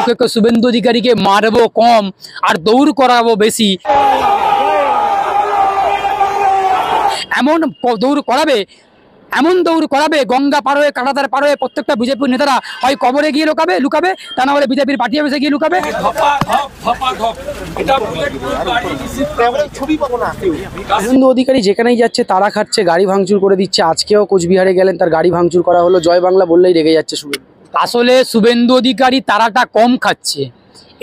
থেকে শুভেন্দু অধিকারীকে মারবো কম আর দৌড় করাবো বেশি, এমন দৌড় করাবে গঙ্গা পার হয়ে কাঁটাতার পার হয়ে প্রত্যেকটা বিজেপির নেতারা হয় কবরে গিয়ে লুকাবে, তা না হলে বিজেপির পার্টি অফিসে গিয়ে লুকাবে। শুভেন্দু অধিকারী যেখানেই যাচ্ছে তারা খাচ্ছে, গাড়ি ভাঙচুর করে দিচ্ছে। আজকেও কোচবিহারে গেলেন, তার গাড়ি ভাঙচুর করা হলো। জয় বাংলা বললেই রেগে যাচ্ছে শুভেন্দু। আসলে শুভেন্দু অধিকারী তারাটা কম খাচ্ছে,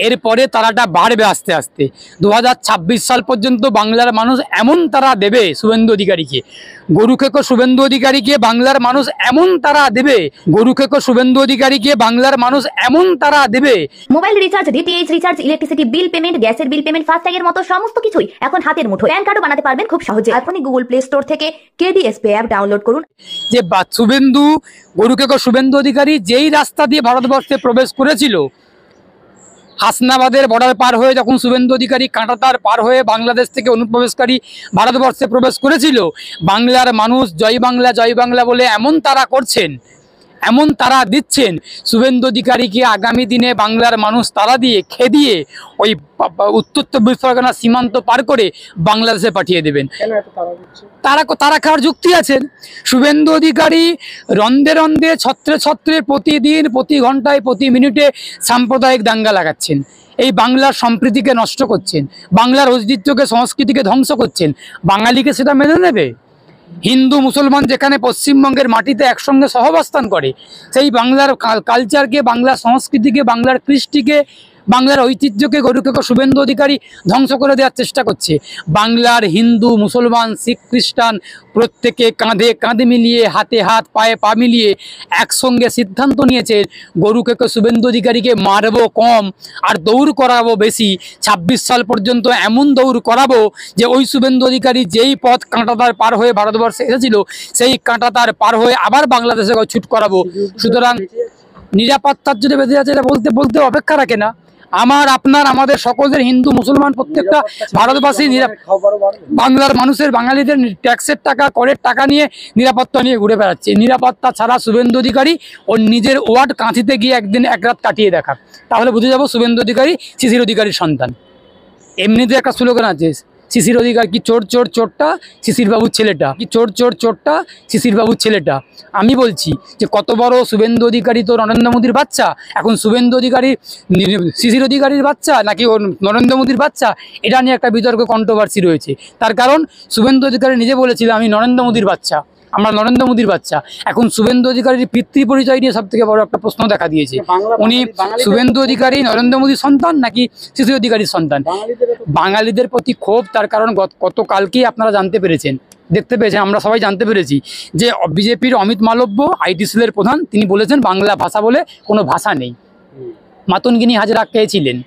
এরপরে তারাটা বাড়বে আস্তে আস্তে। 2026 সাল পর্যন্ত বাংলার মানুষ এমন তারা দেবে শুভেন্দু অধিকারীকে, গরুখেকো শুভেন্দু অধিকারীকে বাংলার মানুষ এমন তারা দেবে, গরুখেকো শুভেন্দু অধিকারীকে বাংলার মানুষ এমন তারা দেবে। Mobile recharge, DTH recharge, electricity bill payment, গ্যাসের বিল পেমেন্ট, ফাস্ট্যাগের মতো সমস্ত কিছুই এখন হাতের মুঠোয়। প্যান কার্ডও বানাতে পারবেন খুব সহজে। এখনই গুগল প্লে স্টোর থেকে কেডিএস পে অ্যাপ ডাউনলোড করুন। যে শুভেন্দু, গরুখেকো শুভেন্দু অধিকারী যেই রাস্তা দিয়ে ভারতবর্ষে প্রবেশ করেছিল, হাসনাবাদের বর্ডার পার হয়ে যখন শুভেন্দু অধিকারী কাঁটাতার পার হয়ে বাংলাদেশ থেকে অনুপ্রবেশকারী ভারতবর্ষে প্রবেশ করেছিল, বাংলার মানুষ জয় বাংলা বলে এমন তারা করছেন, এমন তারা দিচ্ছেন, শুভেন্দু অধিকারীকে আগামী দিনে বাংলার মানুষ তারা দিয়ে খেদিয়ে ওই উত্তর চব্বিশ পরগনা সীমান্ত পার করে বাংলাদেশে পাঠিয়ে দেবেন। তারা খাওয়ার যুক্তি আছেন। শুভেন্দু অধিকারী রন্ধে রন্ধে ছত্রে ছত্রে প্রতিদিন, প্রতি ঘন্টায়, প্রতি মিনিটে সাম্প্রদায়িক দাঙ্গা লাগাচ্ছেন। এই বাংলার সম্প্রীতিকে নষ্ট করছেন, বাংলার ঐতিহ্যকে, সংস্কৃতিকে ধ্বংস করছেন। বাঙালিকে সেটা মেনে নেবে? হিন্দু মুসলমান যেখানে পশ্চিমবঙ্গের মাটিতে একসঙ্গে সহাবস্থান করে, সেই বাংলার কালচারকে, বাংলার সংস্কৃতিকে, বাংলার কৃষ্টিকে, বাংলার ঐতিহ্যকে গরুখেকো শুভেন্দু অধিকারী ধ্বংস করে দেওয়ার চেষ্টা করছে। বাংলার হিন্দু মুসলমান শিখ খ্রিস্টান প্রত্যেকে কাঁধে কাঁধে মিলিয়ে, হাতে হাত পায়ে পা মিলিয়ে একসঙ্গে সিদ্ধান্ত নিয়েছে গরুখেকো শুভেন্দু অধিকারীকে মারবো কম আর দৌড় করাবো বেশি। 26 সাল পর্যন্ত এমন দৌড় করাবো যে ওই শুভেন্দু অধিকারী যেই পথ কাঁটাতার পার হয়ে ভারতবর্ষে এসেছিল, সেই কাঁটাতার পার হয়ে আবার বাংলাদেশে ছুট করাবো। সুতরাং নিরাপত্তার জন্য বেঁধে যাচ্ছে, এটা বলতে অপেক্ষা রাখে না। আমার, আপনার, আমাদের সকলের, হিন্দু মুসলমান প্রত্যেকটা ভারতবাসী বাংলার মানুষের, বাঙালিদের ট্যাক্সের টাকা, করের টাকা নিয়ে নিরাপত্তা নিয়ে ঘুরে বেড়াচ্ছে। নিরাপত্তা ছাড়া শুভেন্দু অধিকারী ওর নিজের ওয়ার্ড কাঁথিতে গিয়ে একদিন এক রাত কাটিয়ে দেখা, তাহলে বুঝে যাবো শুভেন্দু অধিকারী শিশির অধিকারীর সন্তান। এমনিতে একটা স্লোগান আছে, শিশির অধিকারী কি চোর চোর চোরটা শিশির বাবুর ছেলেটা, কি চোর চোর চোরটা শিশির বাবুর ছেলেটা। আমি বলছি যে কত বড় শুভেন্দু অধিকারী তো নরেন্দ্র মোদীর বাচ্চা, এখন শুভেন্দু অধিকারী শিশির অধিকারীর বাচ্চা নাকি ও নরেন্দ্র মোদীর বাচ্চা, এটা নিয়ে একটা বিতর্ক, কন্ট্রোভার্সি রয়েছে। তার কারণ শুভেন্দু অধিকারী নিজে বলেছিল আমি নরেন্দ্র মোদীর বাচ্চা, আমরা নরেন্দ্র মোদীর বাচ্চা। এখন শুভেন্দু অধিকারীর পিতৃ পরিচয় নিয়ে সব থেকে বড় একটা প্রশ্ন দেখা দিয়েছে। উনি শুভেন্দু অধিকারী নরেন্দ্র মোদীর সন্তান নাকি শিশির অধিকারীর সন্তান? বাঙালিদের প্রতি ক্ষোভ, তার কারণ গতকালকেই আপনারা জানতে পেরেছেন, দেখতে পেয়েছেন, আমরা সবাই জানতে পেরেছি যে বিজেপির অমিত মালব্য, আইটি সেলের প্রধান, তিনি বলেছেন বাংলা ভাষা বলে কোনো ভাষা নেই। মাতঙ্গিনী হাজরা কে ছিলেন?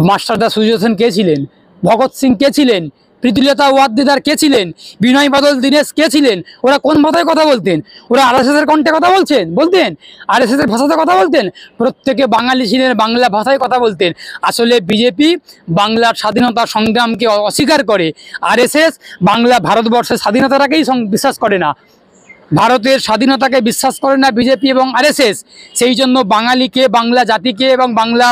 মাস্টারদা সুজিত সেন কে ছিলেন? ভগৎ সিং কে ছিলেন? প্রীতিলতা ওয়াদ্দেদার কে ছিলেন? বিনয় বাদল দীনেশ কে ছিলেন? ওরা কোন ভাষায় কথা বলতেন? ওরা আরএসএসের কণ্ঠে কথা বলতেন, আরএসএসের ভাষাতে কথা বলতেন? প্রত্যেকে বাঙালি ছিলেন, বাংলা ভাষায় কথা বলতেন। আসলে বিজেপি বাংলার স্বাধীনতা সংগ্রামকে অস্বীকার করে, আরএসএস বাংলা, ভারতবর্ষের স্বাধীনতাটাকেই বিশ্বাস করে না, ভারতের স্বাধীনতাকে বিশ্বাস করে না বিজেপি এবং আরএসএস। সেই জন্য বাঙালিকে, বাংলা জাতিকে এবং বাংলা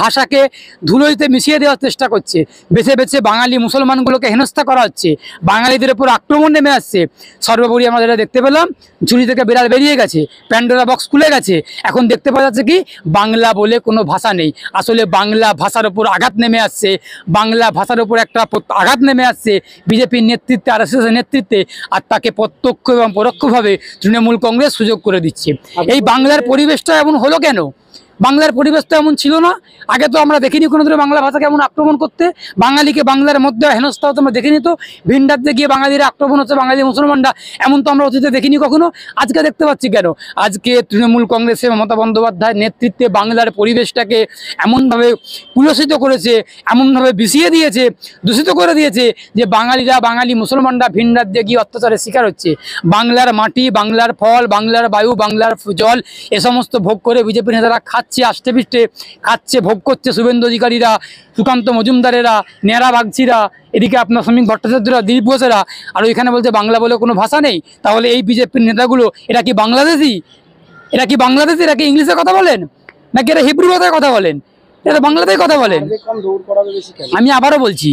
ভাষাকে ধুলোইতে মিশিয়ে দেওয়ার চেষ্টা করছে। বেছে বেছে বাঙালি মুসলমানগুলোকে হেনস্থা করা হচ্ছে, বাঙালিদের উপর আক্রমণ নেমে আসছে। সর্বোপরি আমরা যেটা দেখতে পেলাম, ঝুড়ি থেকে বিড়াল বেরিয়ে গেছে, প্যান্ডোরা বক্স খুলে গেছে। এখন দেখতে পাওয়া যাচ্ছে কি বাংলা বলে কোনো ভাষা নেই। আসলে বাংলা ভাষার উপর আঘাত নেমে আসছে, বাংলা ভাষার উপর একটা আঘাত নেমে আসছে বিজেপির নেতৃত্বে, আরএসএসের নেতৃত্বে, আর তাকে প্রত্যক্ষ এবং পরোক্ষভাবে তৃণমূল কংগ্রেস সুযোগ করে দিচ্ছে। এই বাংলার পরিবেশটা এমন হলো কেন? বাংলার পরিবেশটা এমন ছিল না আগে, তো আমরা দেখিনি কোনোদিনও বাংলা ভাষাকে এমন আক্রমণ করতে, বাঙালিকে বাংলার মধ্যে হেনস্থা হতো আমরা দেখিনি। তো ভিন্ডারতে গিয়ে বাঙালিরা আক্রমণ হচ্ছে, বাঙালি মুসলমানরা, এমন তো আমরা অতীতে দেখিনি কখনো। আজকে দেখতে পাচ্ছি কেন? আজকে তৃণমূল কংগ্রেসের মমতা বন্দ্যোপাধ্যায়ের নেতৃত্বে বাংলার পরিবেশটাকে এমনভাবে কুলসিত করেছে, এমনভাবে বিষিয়ে দিয়েছে, দূষিত করে দিয়েছে যে বাঙালিরা, বাঙালি মুসলমানরা ভিন্ডারতে গিয়ে অত্যাচারের শিকার হচ্ছে। বাংলার মাটি, বাংলার ফল, বাংলার বায়ু, বাংলার জল, এ সমস্ত ভোগ করে বিজেপি নেতারা খাচ্ছে, আষ্টে পিষ্টে খাচ্ছে, ভোগ করছে শুভেন্দু অধিকারীরা, সুকান্ত মজুমদারেরা, নেড়া বাগচিরা, এদিকে আপনার শ্রমিক ভট্টাচার্যরা, দিলীপ ঘোষেরা, আর ওইখানে বলছে বাংলা বলে কোনো ভাষা নেই। তাহলে এই বিজেপির নেতাগুলো এরা কি বাংলাদেশি? এরা কি ইংলিশে কথা বলেন? নাকি এরা হিব্রু ভাষায় কথা বলেন, এরা বাংলাতেই কথা বলেন? কম দৌড় করাবে বেশি কেন? আমি আবারও বলছি,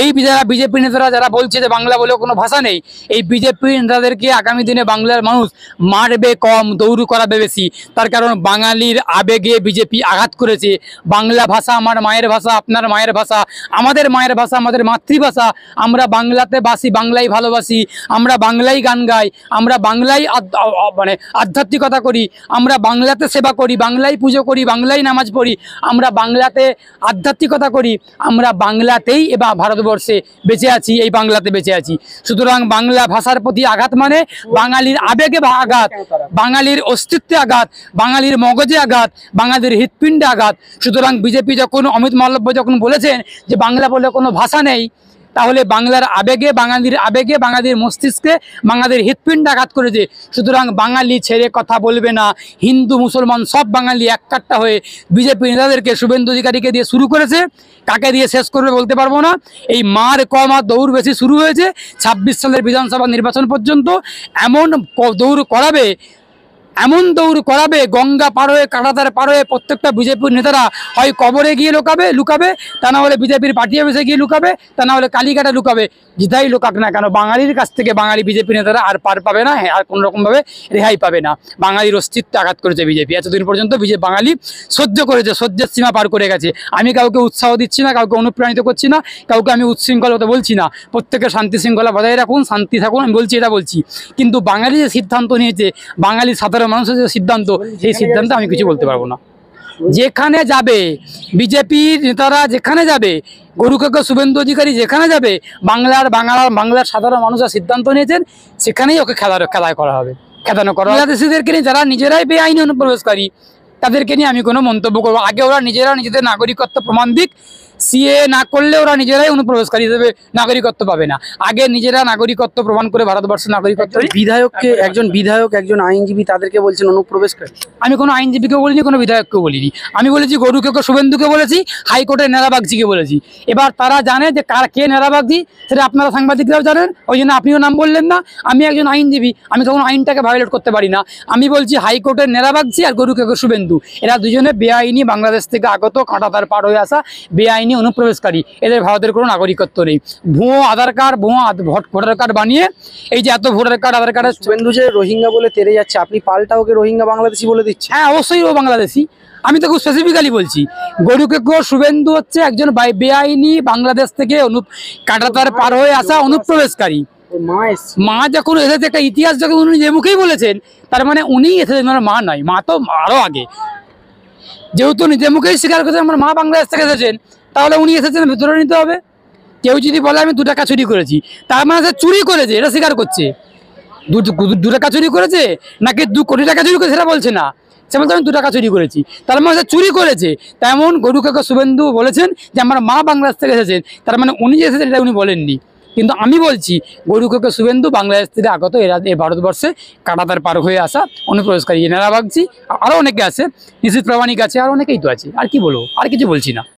এই যারা বিজেপি নেতারা যারা বলছে যে বাংলা বলে কোনো ভাষা নেই, এই বিজেপি নেতাদেরকে আগামী দিনে বাংলার মানুষ মারবে কম, দৌড় করাবে বেশি। তার কারণ বাঙালির আবেগে বিজেপি আঘাত করেছে। বাংলা ভাষা আমার মায়ের ভাষা, আপনার মায়ের ভাষা, আমাদের মায়ের ভাষা, আমাদের মাতৃভাষা। আমরা বাংলাতে বাসি, বাংলাই ভালোবাসি, আমরা বাংলাই গান গাই, আমরা বাংলাই মানে আধ্যাত্মিকতা করি, আমরা বাংলাতে সেবা করি, বাংলাই পুজো করি, বাংলাই নামাজ পড়ি, আমরা বাংলাতে আধ্যাত্মিকতা করি, আমরা বাংলাতেই এবার ভারতবর্ষে বেঁচে আছি, এই বাংলাতে বেঁচে আছি। সুতরাং বাংলা ভাষার প্রতি আঘাত মানে বাঙালির আবেগে আঘাত, বাঙালির অস্তিত্বে আঘাত, বাঙালির মগজে আঘাত, বাঙালির হৃৎপিণ্ডে আঘাত। সুতরাং বিজেপি যখন, অমিত মালব্য যখন বলেছেন যে বাংলা বলে কোনো ভাষা নেই, তাহলে বাংলার আবেগে, বাঙালির মস্তিষ্কে, বাঙালির হৃৎপিণ্ডে আঘাত করেছে। সুতরাং বাঙালি ছেড়ে কথা বলবে না, হিন্দু মুসলমান সব বাঙালি এককাট্টা হয়ে বিজেপি নেতাদেরকে, শুভেন্দু অধিকারীকে দিয়ে শুরু করেছে। কাকে দিয়ে শেষ করবে বলতে পারবো না। এই মার কম আর দৌড় বেশি শুরু হয়েছে। 26 সালের বিধানসভা নির্বাচন পর্যন্ত এমন দৌড় করাবে, গঙ্গা পার হয়ে, কাঁটাতার পার হয়ে প্রত্যেকটা বিজেপির নেতারা হয় কবরে গিয়ে লুকাবে, তা না হলে বিজেপির পার্টি অফিসে গিয়ে লুকাবে, তা না হলে কালীঘাটে লুকাবে। যেটাই লুকাক না কেন, বাঙালির কাছ থেকে বাঙালি বিজেপি নেতারা আর পার পাবে না, আর কোনো রকমভাবে রেহাই পাবে না। বাঙালির অস্তিত্বে আঘাত করেছে বিজেপি। এতদিন পর্যন্ত বাঙালি সহ্য করেছে, সহ্যের সীমা পার করে গেছে। আমি কাউকে উৎসাহ দিচ্ছি না, কাউকে অনুপ্রাণিত করছি না, কাউকে আমি উচ্ছৃঙ্খল হতে বলছি না। প্রত্যেকে শান্তি শৃঙ্খলা বজায় রাখুন, শান্তি থাকুন, আমি বলছি, এটা বলছি। কিন্তু বাঙালি যে সিদ্ধান্ত নিয়েছে, বাঙালি সাধারণ মানুষের যে সিদ্ধান্ত, সেই সিদ্ধান্তে আমি কিছু বলতে পারবো না। যেখানে যাবে বিজেপির নেতারা, যেখানে যাবে গরুকাকা শুভেন্দু অধিকারী, যেখানে যাবে বাংলার সাধারণ মানুষরা সিদ্ধান্ত নিয়েছেন, সেখানেই ওকে খেলায় করা হবে, খেদানো করা হবে। বাংলাদেশিদেরকে নিয়ে যারা নিজেরাই বেআইনি অনুপ্রবেশকারী, তাদেরকে নিয়ে আমি কোনো মন্তব্য করবো? আগে ওরা নিজেরা নিজেদের নাগরিকত্ব প্রমাণ দিক। সিএ না করলে ওরা নিজেরাই অনুপ্রবেশকারী হিসেবে নাগরিকত্ব পাবে না। আগে নিজেরা নাগরিকত্ব প্রমাণ করে ভারতবর্ষের নাগরিকত্ব। একজন বিধায়ক, একজন আইনজীবী, তাদেরকে বলছেন অনুপ্রবেশকারী। আমি কোনো আইনজীবীকে বলিনি, কোনো বিধায়ককেও বলিনি। আমি বলেছি গরুকে, শুভেন্দুকে বলেছি, হাইকোর্টের নেরাবাগজিকে বলেছি। এবার তারা জানে যে কে নেরাবাগজি, সেটা আপনারা সাংবাদিকরাও জানেন, ওই জন্য আপনিও নাম বললেন না। আমি একজন আইনজীবী, আমি তখন আইনটাকে ভায়োলেট করতে পারি না। আমি বলছি হাইকোর্টের নেরাবাগজি আর গরুকে শুভেন্দু, এরা দুজনে বেআইনি বাংলাদেশ থেকে আগত, কাঁটাতার পার হয়ে আসা বেআইনি অনুপ্রবেশকারী। এদের ভারতের কোনো নাগরিকত্ব নেই। ভুয়ো আধার কার্ড, ভোটার কার্ড বানিয়ে, এই যে এত ভোটার কার্ড, আধার কার্ড। শুভেন্দু যে রোহিঙ্গা বলে তেড়ে যাচ্ছে, আপনি পাল্টা ওকে রোহিঙ্গা বাংলাদেশি বলে দিচ্ছে? হ্যাঁ, অবশ্যই ও বাংলাদেশি। আমি তো খুব স্পেসিফিক্যালি বলছি, গরুকে শুভেন্দু হচ্ছে একজন বেআইনি বাংলাদেশ থেকে কাঁটাতার পার হয়ে আসা অনুপ্রবেশকারী। মা যখন এসেছে, একটা ইতিহাস যখন উনি নিজের মুখেই বলেছেন, তার মানে উনি এসেছেন, আমার মা নয়, মা তো আরো আগে। যেহেতু নিজের মুখেই স্বীকার করেছেন আমার মা বাংলাদেশ থেকে এসেছেন, তাহলে উনি এসেছেন, ভেতরে নিতে হবে। কেউ যদি বলে আমি 2 টাকা চুরি করেছি, তার মানে সে চুরি করেছে, এটা স্বীকার করছে। 2 টাকা চুরি করেছে নাকি 2 কোটি টাকা চুরি করেছে সেটা বলছে না, সে বলছে আমি 2 টাকা চুরি করেছি, তার মানে সে চুরি করেছে। তেমন গরুকাকা শুভেন্দু বলেছেন যে আমার মা বাংলাদেশ থেকে এসেছেন, তার মানে উনি যে এসেছেন এটা উনি বলেননি। কিন্তু আমি বলছি গরুকাকা শুভেন্দু বাংলাদেশ থেকে আগত, এরা এই ভারতবর্ষে কাঁটাতার পার হয়ে আসা অনুপ্রবেশকারী। এনারা ভাবছি আরও অনেকে আছে, নিশীথ প্রামাণিক আছে, আর অনেকেই তো আছে। আর কি বলবো, আর কিছু বলছি না।